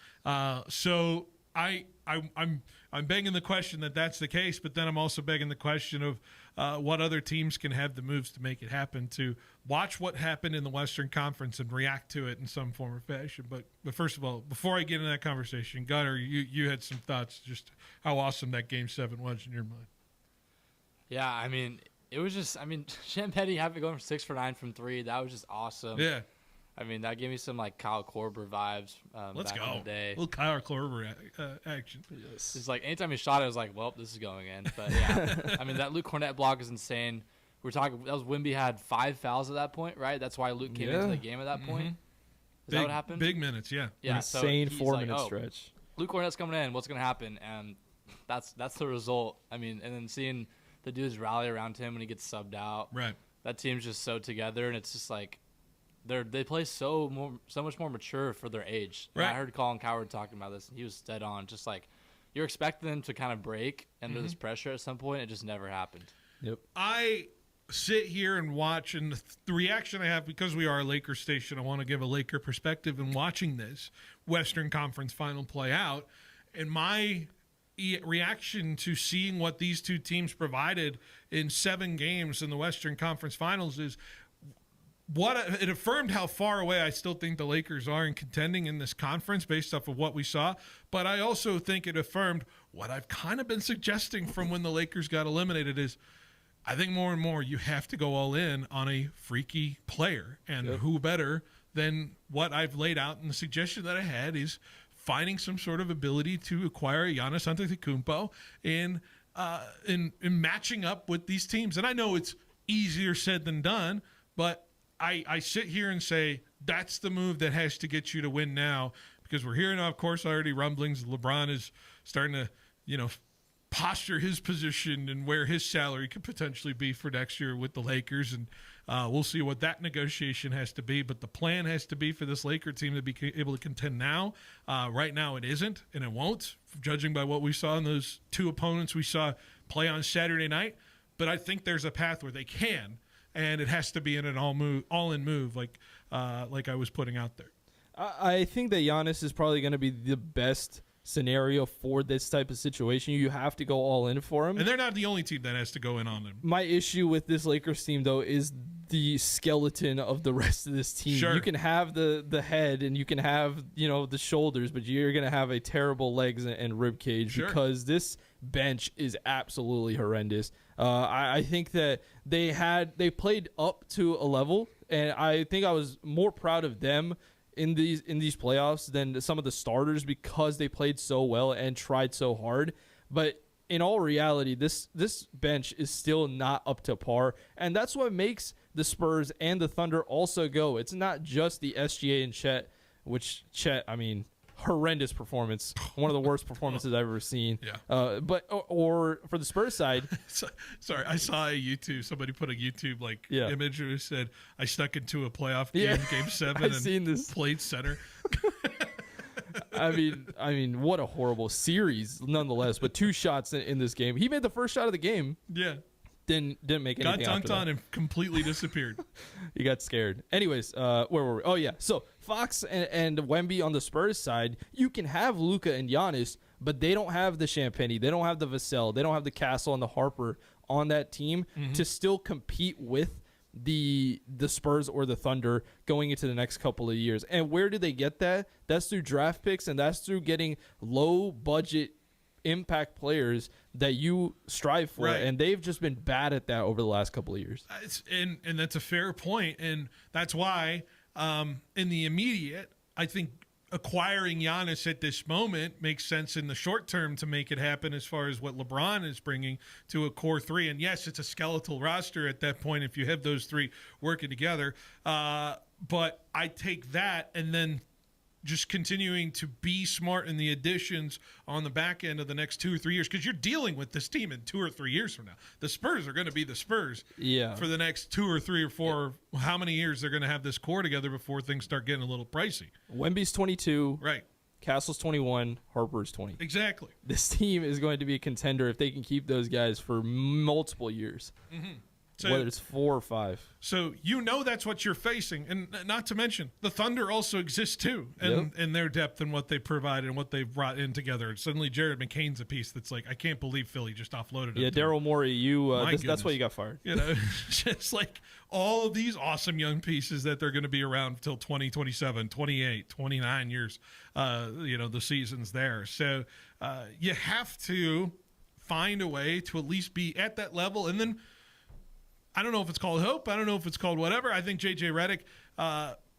So I'm begging the question that that's the case, but then I'm also begging the question of what other teams can have the moves to make it happen, to watch what happened in the Western Conference and react to it in some form or fashion. But first of all, before I get into that conversation, Gunnar, you had some thoughts just how awesome that Game 7 was in your mind. Yeah, I mean, it was just, Champagnie having going 6 for 9 from 3, that was just awesome. Yeah. I mean, that gave me some like Kyle Korver vibes. Let's back go. in the day. A little Kyle Korver action. Yes. It's like anytime he shot it, I was like, well, this is going in. But yeah, I mean, that Luke Cornette block is insane. We're talking, that was Wemby had 5 fouls at that point, right? That's why Luke came into the game at that point. Is that what happened? Big minutes, yeah. Yeah, insane so 4-minute stretch. Luke Cornette's coming in. What's going to happen? And that's the result. I mean, and then seeing the dudes rally around him when he gets subbed out. Right. That team's just so together, and it's just like, they play so much more mature for their age. Right. I heard Colin Cowherd talking about this, and he was dead on. Just like you're expecting them to kind of break under this pressure at some point. It just never happened. Yep. I sit here and watch, and the reaction I have, because we are a Lakers station, I want to give a Laker perspective in watching this Western Conference final play out. And my reaction to seeing what these two teams provided in 7 games in the Western Conference Finals is it affirmed how far away I still think the Lakers are in contending in this conference based off of what we saw. But I also think it affirmed what I've kind of been suggesting from when the Lakers got eliminated is I think more and more you have to go all in on a freaky player. And who better than what I've laid out in the suggestion that I had is finding some sort of ability to acquire Giannis Antetokounmpo in matching up with these teams. And I know it's easier said than done, but I sit here and say that's the move that has to get you to win now, because we're hearing, of course, already rumblings. LeBron is starting to, posture his position and where his salary could potentially be for next year with the Lakers. And we'll see what that negotiation has to be. But the plan has to be for this Laker team to be able to contend now. Right now it isn't, and it won't, judging by what we saw in those 2 opponents we saw play on Saturday night. But I think there's a path where they can, and it has to be in an all-in move like I was putting out there. I think that Giannis is probably going to be the best scenario for this type of situation. You have to go all in for him. And they're not the only team that has to go in on him. My issue with this Lakers team, though, is the skeleton of the rest of this team. Sure. You can have the head and you can have, the shoulders, but you're going to have a terrible legs and rib cage because this bench is absolutely horrendous. I think that they played up to a level, and I think I was more proud of them in these playoffs than some of the starters because they played so well and tried so hard. But in all reality, this bench is still not up to par, and that's what makes the Spurs and the Thunder also go. It's not just the SGA and Chet, horrendous performance, one of the worst performances I've ever seen. Yeah. But for the Spurs side, sorry, I saw somebody put a YouTube image who said I stuck into a playoff game, Game 7, and played center. I mean, what a horrible series, nonetheless. But 2 shots in this game. He made the first shot of the game. Yeah. Didn't make anything. Got dunked on and completely disappeared. He got scared. Anyways, where were we? Oh yeah. So Fox and Wemby on the Spurs side, you can have Luka and Giannis, but they don't have the Champagny, they don't have the Vassell, they don't have the Castle and the Harper on that team to still compete with the Spurs or the Thunder going into the next couple of years. And where do they get that? That's through draft picks, and that's through getting low budget impact players that you strive for, and they've just been bad at that over the last couple of years. And that's a fair point, and that's why in the immediate, I think acquiring Giannis at this moment makes sense in the short term to make it happen as far as what LeBron is bringing to a core 3. And yes, it's a skeletal roster at that point if you have those 3 working together. But I take that and then just continuing to be smart in the additions on the back end of the next 2 or 3 years, because you're dealing with this team in 2 or 3 years from now. The Spurs are going to be the Spurs for the next 2 or 3 or 4. How many years they're going to have this core together before things start getting a little pricey? Wemby's 22. Right. Castle's 21. Harper's 20. Exactly. This team is going to be a contender if they can keep those guys for multiple years. Mm-hmm. So, whether it's 4 or 5. So that's what you're facing. And not to mention, the Thunder also exist too in their depth and what they provide and what they've brought in together. And suddenly Jared McCain's a piece that's like, I can't believe Philly just offloaded him. Yeah, Daryl Morey, that's why you got fired. Just like all of these awesome young pieces that they're going to be around until 2027, 28, 29 years, the season's there. So you have to find a way to at least be at that level. And then I don't know if it's called hope. I don't know if it's called whatever. I think J.J. Redick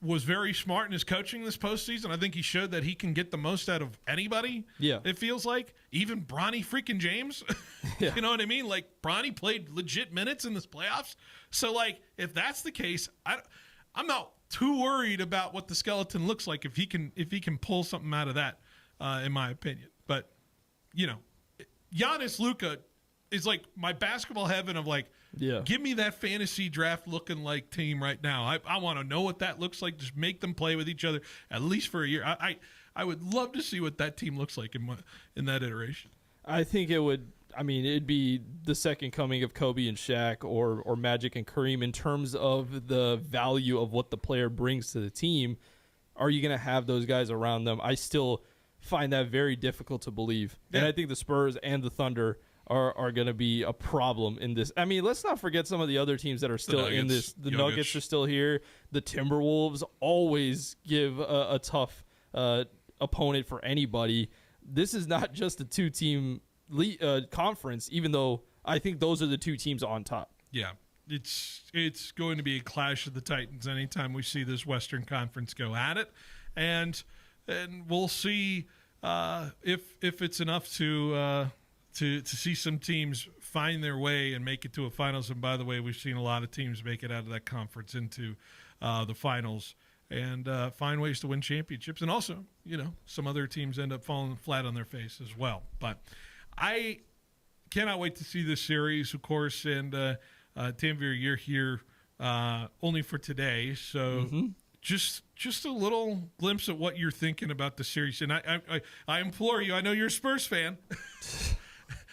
was very smart in his coaching this postseason. I think he showed that he can get the most out of anybody. Yeah. It feels like. Even Bronny freaking James. Yeah. You know what I mean? Like, Bronny played legit minutes in this playoffs. So, like, if that's the case, I'm not too worried about what the skeleton looks like if he can pull something out of that, in my opinion. But, Giannis, Luka is like my basketball heaven of like, give me that fantasy draft looking like team right now. I want to know what that looks like. Just make them play with each other at least for a year. I would love to see what that team looks like in that iteration. I think it would I mean, it'd be the second coming of Kobe and Shaq or Magic and Kareem in terms of the value of what the player brings to the team. Are you going to have those guys around them? I still find that very difficult to believe. Yeah. And I think the Spurs and the Thunder are going to be a problem in this. I mean, let's not forget some of the other teams that are still in this. The Nuggets are still here. The Timberwolves always give a tough opponent for anybody. This is not just a two-team conference, even though I think those are the two teams on top. Yeah, it's going to be a clash of the Titans anytime we see this Western Conference go at it, and we'll see if it's enough to see some teams find their way and make it to a finals. And by the way, we've seen a lot of teams make it out of that conference into the finals and find ways to win championships. And also, some other teams end up falling flat on their face as well. But I cannot wait to see this series, of course. And Tanvir, you're here only for today, so just a little glimpse at what you're thinking about the series. And I implore you. I know you're a Spurs fan.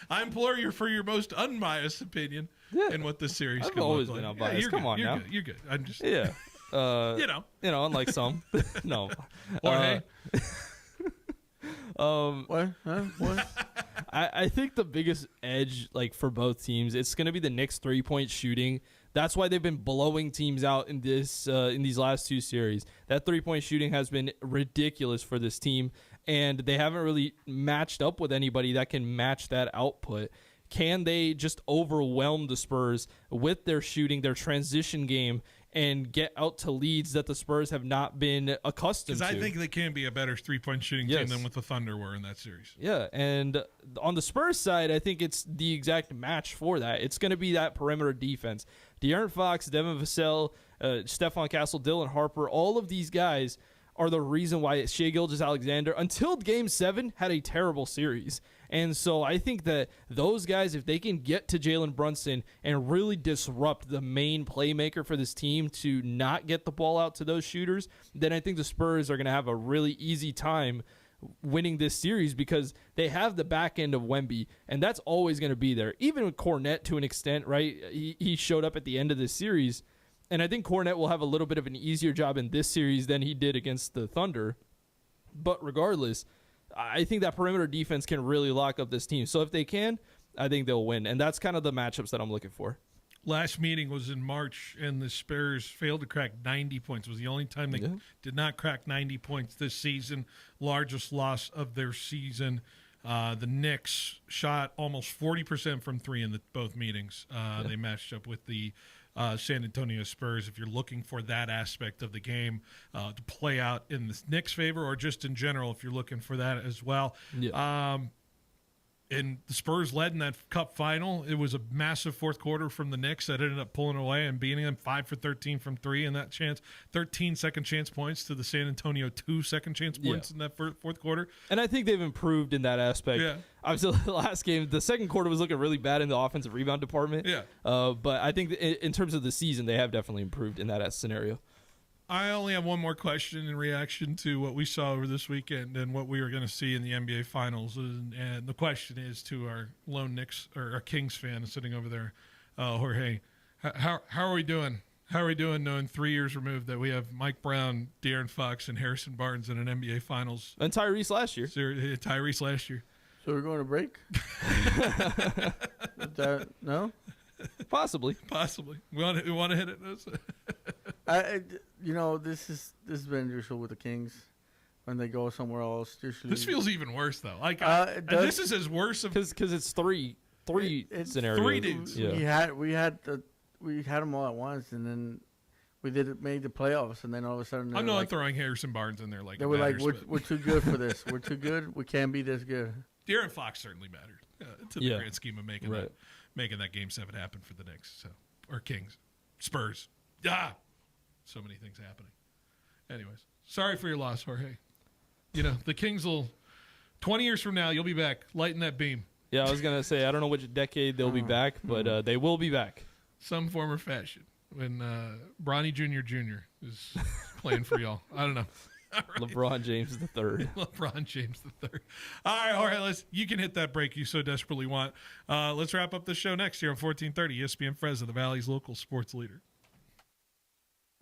I implore you for your most unbiased opinion in what this series could always look been like. unbiased. Yeah, Come on now. You're good. I'm just unlike some. No. Jorge. What? What? I think the biggest edge, for both teams, it's going to be the Knicks' 3-point shooting. That's why they've been blowing teams out in these last two series. That 3-point shooting has been ridiculous for this team, and they haven't really matched up with anybody that can match that output. Can they just overwhelm the Spurs with their shooting, their transition game, and get out to leads that the Spurs have not been accustomed to? Because I think they can be a better 3-point shooting team than what the Thunder were in that series. Yeah, and on the Spurs side, I think it's the exact match for that. It's going to be that perimeter defense. De'Aaron Fox, Devin Vassell, Stephon Castle, Dylan Harper, all of these guys are the reason why Shai Gilgeous-Alexander, until Game 7, had a terrible series. And so I think that those guys, if they can get to Jalen Brunson and really disrupt the main playmaker for this team to not get the ball out to those shooters, then I think the Spurs are going to have a really easy time winning this series because they have the back end of Wemby, and that's always going to be there. Even with Kornet to an extent, right? He showed up at the end of this series, and I think Kornet will have a little bit of an easier job in this series than he did against the Thunder. But regardless, I think that perimeter defense can really lock up this team. So if they can, I think they'll win. And that's kind of the matchups that I'm looking for. Last meeting was in March, and the Spurs failed to crack 90 points. It was the only time they did not crack 90 points this season. Largest loss of their season. The Knicks shot almost 40% from three in both meetings. They matched up with the San Antonio Spurs. If you're looking for that aspect of the game to play out in the Knicks' favor, or just in general, if you're looking for that as well. And the Spurs led in that Cup final. It was a massive fourth quarter from the Knicks that ended up pulling away and beating them 5 for 13 from three, and that chance 13 second chance points to the San Antonio 2 second chance points in that fourth quarter. And I think they've improved in that aspect. Obviously, the last game, the second quarter was looking really bad in the offensive rebound department. But I think in terms of the season, they have definitely improved in that scenario. I only have one more question in reaction to what we saw over this weekend and what we are going to see in the NBA Finals. And the question is to our lone Knicks or our Kings fan sitting over there, Jorge, how are we doing? How are we doing knowing 3 years removed that we have Mike Brown, De'Aaron Fox, and Harrison Barnes in an NBA Finals? And Tyrese last year. Tyrese last year. So we're going to break? No? Possibly. We want to hit it. This has been usual with the Kings when they go somewhere else. Usually, this feels even worse though. This is as worse because it's three scenarios. Three dudes. Yeah. We had them all at once, and then we made the playoffs, and then all of a sudden I'm not throwing Harrison Barnes in there they were like we're too good for this. We're too good. We can't be this good. De'Aaron Fox certainly mattered to the grand scheme of making that Game 7 happen for the Knicks, or Kings, Spurs. So many things happening. Anyways, sorry for your loss, Jorge. The Kings will, 20 years from now, you'll be back lighting that beam. Yeah, I was going to say, I don't know which decade they'll be back, but they will be back. Some form or fashion. When Bronny Jr. is playing for y'all. I don't know. LeBron James the third. LeBron James the third. All right. You can hit that break you so desperately want. Let's wrap up the show next year on 1430 ESPN Fresno, the Valley's local sports leader.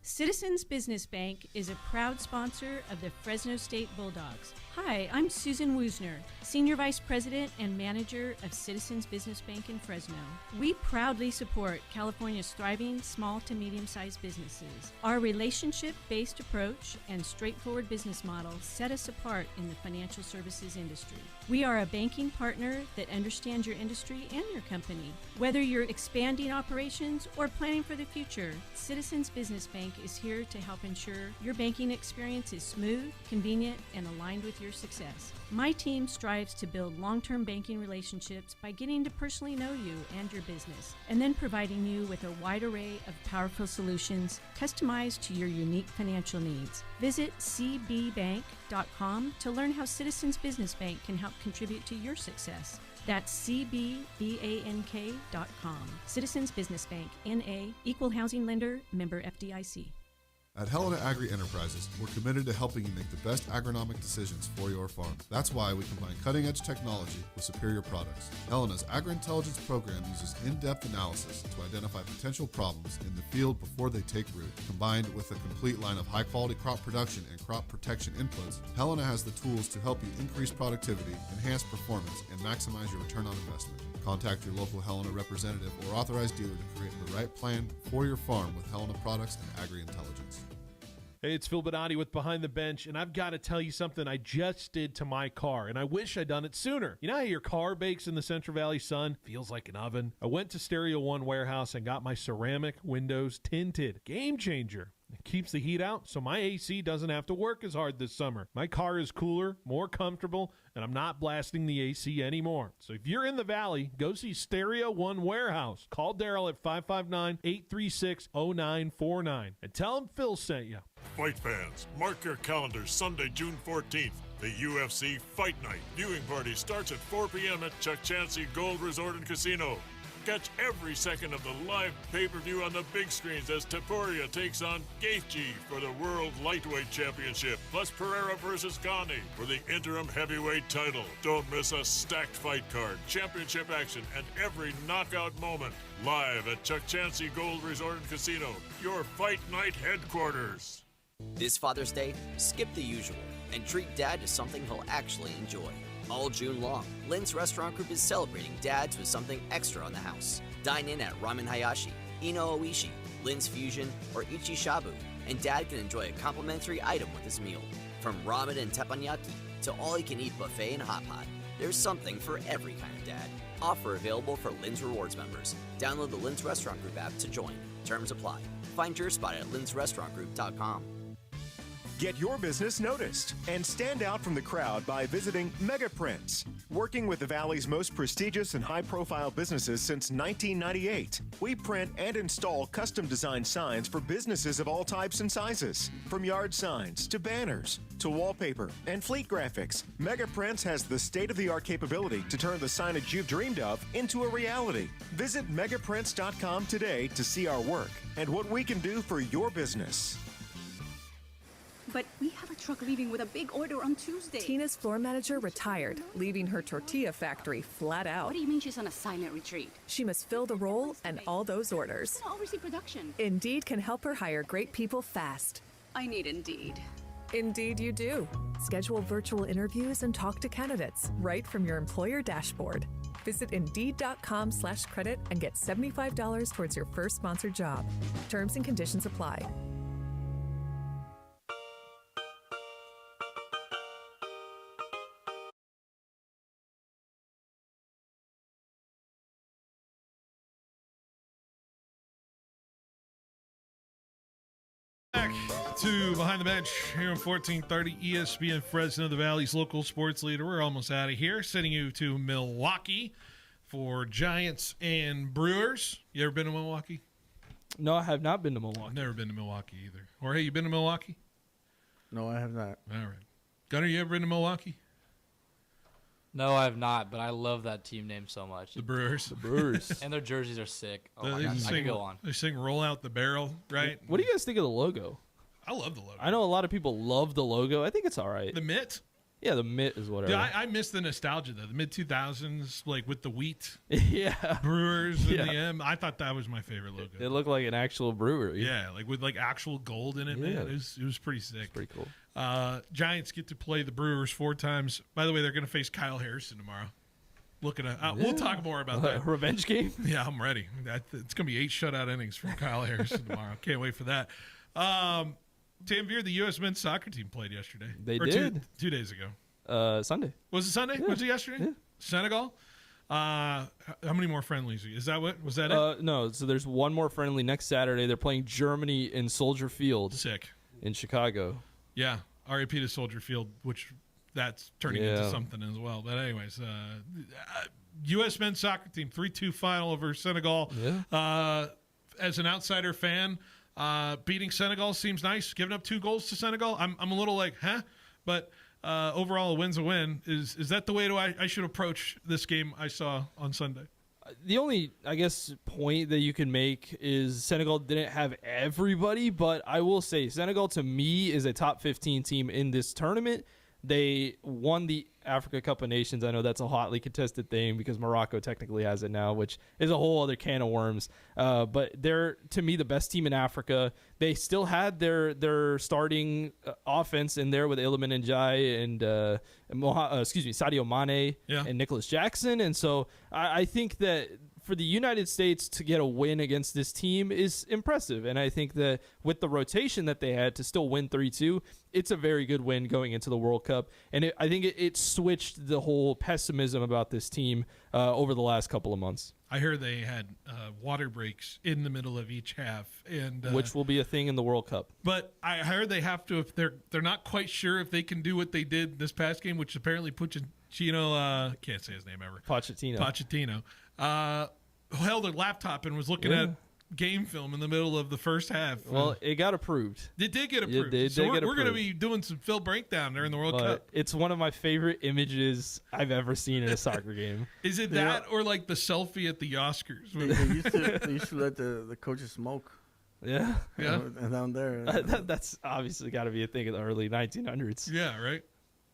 Citizens Business Bank is a proud sponsor of the Fresno State Bulldogs. Hi, I'm Susan Woosner, Senior Vice President and Manager of Citizens Business Bank in Fresno. We proudly support California's thriving small to medium-sized businesses. Our relationship-based approach and straightforward business model set us apart in the financial services industry. We are a banking partner that understands your industry and your company. Whether you're expanding operations or planning for the future, Citizens Business Bank is here to help ensure your banking experience is smooth, convenient, and aligned with your success. My team strives to build long-term banking relationships by getting to personally know you and your business, and then providing you with a wide array of powerful solutions customized to your unique financial needs. Visit cbbank.com to learn how Citizens Business Bank can help contribute to your success. That's cbbank.com. Citizens Business Bank, N.A., Equal Housing Lender, member FDIC. At Helena Agri Enterprises, we're committed to helping you make the best agronomic decisions for your farm. That's why we combine cutting-edge technology with superior products. Helena's Agri-Intelligence program uses in-depth analysis to identify potential problems in the field before they take root. Combined with a complete line of high-quality crop production and crop protection inputs, Helena has the tools to help you increase productivity, enhance performance, and maximize your return on investment. Contact your local Helena representative or authorized dealer to create the right plan for your farm with Helena products and Agri-Intelligence. Hey, it's Phil Bonatti with Behind the Bench, and I've got to tell you something I just did to my car, and I wish I'd done it sooner. You know how your car bakes in the Central Valley sun? Feels like an oven. I went to Stereo One Warehouse and got my ceramic windows tinted. Game changer. It keeps the heat out, so my AC doesn't have to work as hard this summer. My car is cooler, more comfortable, and I'm not blasting the AC anymore. So if you're in the Valley, go see Stereo One Warehouse. Call Daryl at 559-836-0949 and tell him Phil sent you. Fight fans, mark your calendars Sunday, June 14th. The UFC Fight Night viewing party starts at 4 p.m. at Chuck Chansey Gold Resort and Casino. Catch every second of the live pay-per-view on the big screens as Taporia takes on Gaethje for the World Lightweight Championship, plus Pereira versus Gane for the interim heavyweight title. Don't miss a stacked fight card, championship action, and every knockout moment. Live at Chuck Chansey Gold Resort and Casino, your Fight Night headquarters. This Father's Day, skip the usual and treat Dad to something he'll actually enjoy. All June long, Lynn's Restaurant Group is celebrating dads with something extra on the house. Dine in at Ramen Hayashi, Ino Oishi, Lynn's Fusion, or Ichi Shabu, and Dad can enjoy a complimentary item with his meal. From ramen and teppanyaki to all-you-can-eat buffet and hot pot, there's something for every kind of dad. Offer available for Lynn's Rewards members. Download the Lynn's Restaurant Group app to join. Terms apply. Find your spot at lynsrestaurantgroup.com. Get your business noticed and stand out from the crowd by visiting Megaprints. Working with the Valley's most prestigious and high-profile businesses since 1998, we print and install custom-designed signs for businesses of all types and sizes. From yard signs to banners to wallpaper and fleet graphics, Megaprints has the state-of-the-art capability to turn the signage you've dreamed of into a reality. Visit megaprints.com today to see our work and what we can do for your business. But we have a truck leaving with a big order on Tuesday. Tina's floor manager retired, leaving her tortilla factory flat out. What do you mean she's on a silent retreat? She must fill the role and all those orders. I'll oversee production. Indeed can help her hire great people fast. I need Indeed. Indeed you do. Schedule virtual interviews and talk to candidates right from your employer dashboard. Visit Indeed.com/credit and get $75 towards your first sponsored job. Terms and conditions apply. Back to Behind the Bench here on 1430 ESPN Fresno, the Valley's local sports leader. We're almost out of here, sending you to Milwaukee for Giants and Brewers. You ever been to Milwaukee? No, I have not been to Milwaukee. I've never been to Milwaukee either. Jorge, you been to Milwaukee? No, I have not. All right. Gunnar, you ever been to Milwaukee? No, I have not, but I love that team name so much. The Brewers. The Brewers. And their jerseys are sick. Oh, my They God. I sing, could go on. They sing Roll Out the Barrel, right? What do you guys think of the logo? I love the logo. I know a lot of people love the logo. I think it's all right. The mitt? Yeah, the mitt is whatever. Yeah, I miss the nostalgia though. The mid 2000s, like with the wheat. Yeah. Brewers in the M. I thought that was my favorite logo. It looked like an actual brewery. Yeah, like with like actual gold in it. Yeah. Man, it was pretty sick. It's pretty cool. Giants get to play the Brewers 4 times. By the way, they're going to face Kyle Harrison tomorrow. Looking at, we'll talk more about that. Revenge game? Yeah, I'm ready. It's going to be 8 shutout innings from Kyle Harrison tomorrow. Can't wait for that. Tanvir, the U.S. men's soccer team played yesterday. They or did. 2 days ago. Sunday. Was it Sunday? Yeah. Was it yesterday? Yeah. Senegal? How many more friendlies? Is that what? Was that it? No, so there's one more friendly next Saturday. They're playing Germany in Soldier Field. Sick. In Chicago. Yeah. RAP to Soldier Field, which that's turning into something as well. But anyways, U.S. men's soccer team, 3-2 final over Senegal. Yeah. As an outsider fan, beating Senegal seems nice. Giving up 2 goals to Senegal, I'm a little like, huh? But overall, a win's a win. Is that the way I should approach this game I saw on Sunday? The only, I guess, point that you can make is Senegal didn't have everybody, but I will say Senegal, to me, is a top 15 team in this tournament. They won the Africa Cup of Nations. I know that's a hotly contested thing because Morocco technically has it now, which is a whole other can of worms. But they're, to me, the best team in Africa. They still had their starting offense in there with Iliman Ndiaye and Sadio Mane and Nicholas Jackson. And so I think that for the United States to get a win against this team is impressive. And I think that with the rotation that they had to still win 3-2, it's a very good win going into the World Cup. And I think it switched the whole pessimism about this team over the last couple of months. I heard they had water breaks in the middle of each half, and which will be a thing in the World Cup. But I heard they have to, if they're not quite sure if they can do what they did this past game, which apparently Pochettino, can't say his name ever. Pochettino. Held a laptop and was looking at game film in the middle of the first half. Well, it got approved. It did get approved. We're going to be doing some Phil breakdown during the World Cup. It's one of my favorite images I've ever seen in a soccer game. Is it that or like the selfie at the Oscars? They used to let the coaches smoke. Yeah. And down there. That's obviously got to be a thing in the early 1900s. Yeah, right?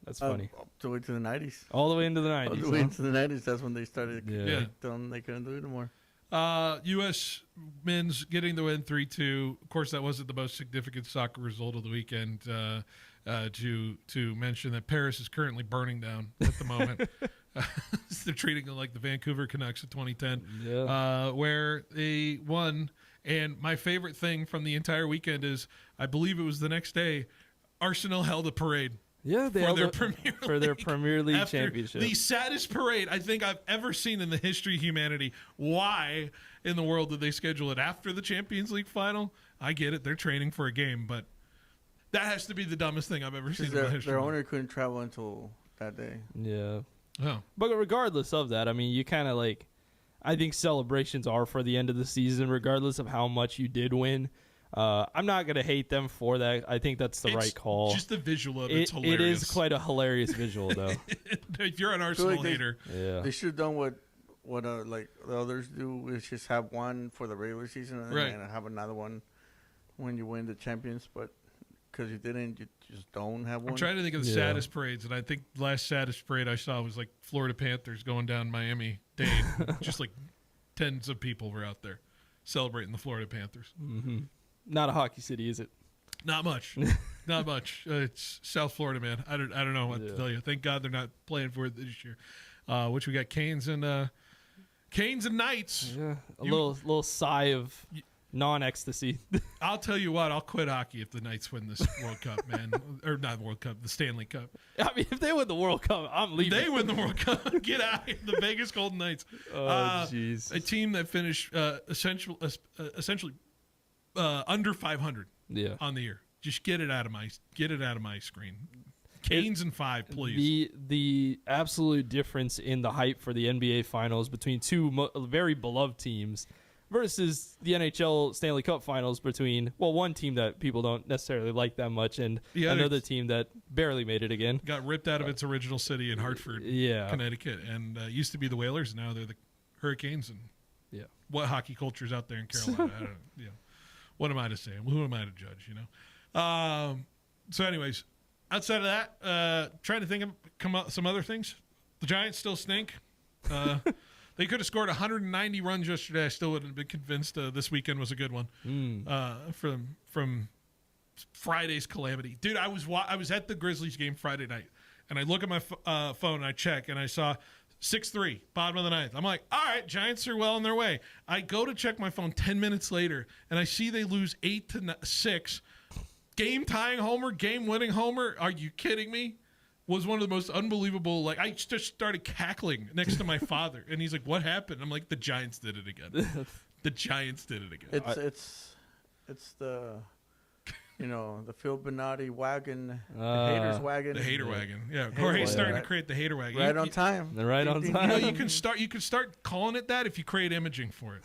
That's funny. All the way to the 90s. All the way into the 90s. All the way into the 90s. That's when they started. Yeah. They couldn't do it anymore. U.S. men's getting the win 3-2. Of course, that wasn't the most significant soccer result of the weekend. To mention that Paris is currently burning down at the moment. They're treating it like the Vancouver Canucks of 2010, where they won. And my favorite thing from the entire weekend is, I believe it was the next day, Arsenal held a parade. Yeah, they held for their Premier League championship. The saddest parade I think I've ever seen in the history of humanity. Why in the world did they schedule it after the Champions League final? I get it. They're training for a game, but that has to be the dumbest thing I've ever seen in the history. Their owner couldn't travel until that day. Yeah. Oh. But regardless of that, I mean, you kind of like, I think celebrations are for the end of the season, regardless of how much you did win. I'm not going to hate them for that. I think that's the right call. Just the visual of it's hilarious. It is quite a hilarious visual, though. If you're an Arsenal hater. They should have done what like the others do, is just have one for the regular season and have another one when you win the champions. But because you didn't, you just don't have one. I'm trying to think of the saddest parades, and I think the last saddest parade I saw was like Florida Panthers going down Miami-Dade. Just like tens of people were out there celebrating the Florida Panthers. Mm-hmm. Not a hockey city, is it? Not much. Not much. It's South Florida, man. I don't know what to tell you. Thank God they're not playing for it this year. Which we got Canes and Knights. Yeah, little sigh of non-ecstasy. I'll tell you what. I'll quit hockey if the Knights win this World Cup, man. Or not World Cup, the Stanley Cup. I mean, if they win the World Cup, I'm leaving. They win the World Cup. Get out of here. The Vegas Golden Knights. Oh, jeez. A team that finished essentially under 500 on the year. Just get it out of my screen. Canes and 5, please. The absolute difference in the hype for the NBA Finals between two very beloved teams versus the NHL Stanley Cup Finals between, well, one team that people don't necessarily like that much and another team that barely made it again. Got ripped out of its original city in Hartford, Connecticut, and used to be the Whalers. Now they're the Hurricanes. And what hockey culture is out there in Carolina? I don't know. What am I to say? Who am I to judge? So, anyways, outside of that, trying to think of some other things. The Giants still stink. They could have scored 190 runs yesterday. I still wouldn't have been convinced this weekend was a good one from Friday's calamity. Dude, I was at the Grizzlies game Friday night, and I look at my phone and I check, and I saw 6-3, bottom of the ninth. I'm like, all right, Giants are well on their way. I go to check my phone 10 minutes later, and I see they lose 8-6. Game-tying homer, game-winning homer. Are you kidding me? Was one of the most unbelievable. Like, I just started cackling next to my father, and he's like, "What happened?" I'm like, "The Giants did it again. The Giants did it again." It's the, the Phil Bonatti wagon, the haters wagon, the hater wagon. Yeah, Jorge's starting to create the hater wagon. Right on time. They're right on time. You can start calling it that if you create imaging for it.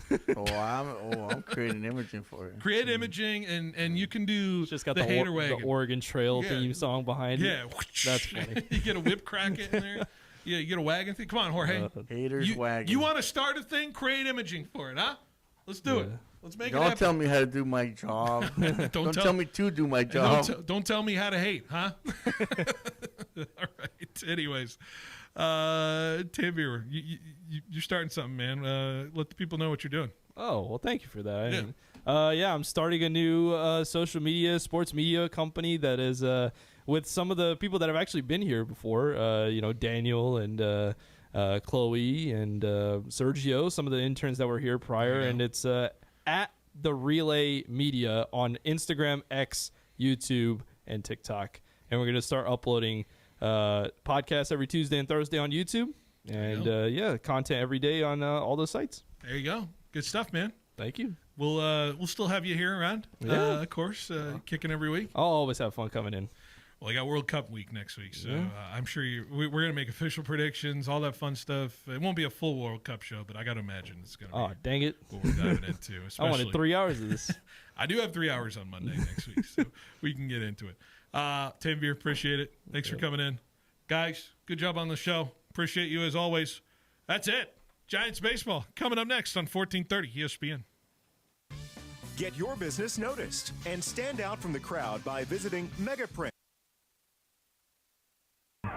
I'm creating imaging for it. Create imaging, and you can do just got the hater wagon, the Oregon Trail theme song behind it. Yeah, that's funny. You get a whip crack in there. Yeah, you get a wagon thing. Come on, Jorge. Haters wagon. You want to start a thing? Create imaging for it, huh? Let's do it. Let's make it happen. happen. Don't tell me how to do my job. Don't tell me to do my job. Don't tell me how to hate, huh? All right. Anyways, Tim Beer, you're starting something, man. Let the people know what you're doing. Oh, well, thank you for that. I'm starting a new social media, sports media company that is with some of the people that have actually been here before. Daniel and Chloe and Sergio, some of the interns that were here prior, and it's at The Relay Media on Instagram, X, YouTube, and TikTok. And we're going to start uploading podcasts every Tuesday and Thursday on YouTube. And, content every day on all those sites. There you go. Good stuff, man. Thank you. We'll still have you here around, of course, kicking every week. I'll always have fun coming in. Well, I got World Cup week next week, so I'm sure we're going to make official predictions, all that fun stuff. It won't be a full World Cup show, but I got to imagine it's going to be. Oh, dang it. What we're diving into. I wanted 3 hours of this. I do have 3 hours on Monday next week, so we can get into it. Tim Beer, appreciate it. Thanks for coming in. Guys, good job on the show. Appreciate you as always. That's it. Giants baseball coming up next on 1430 ESPN. Get your business noticed and stand out from the crowd by visiting Megaprint.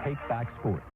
Take Back Sports.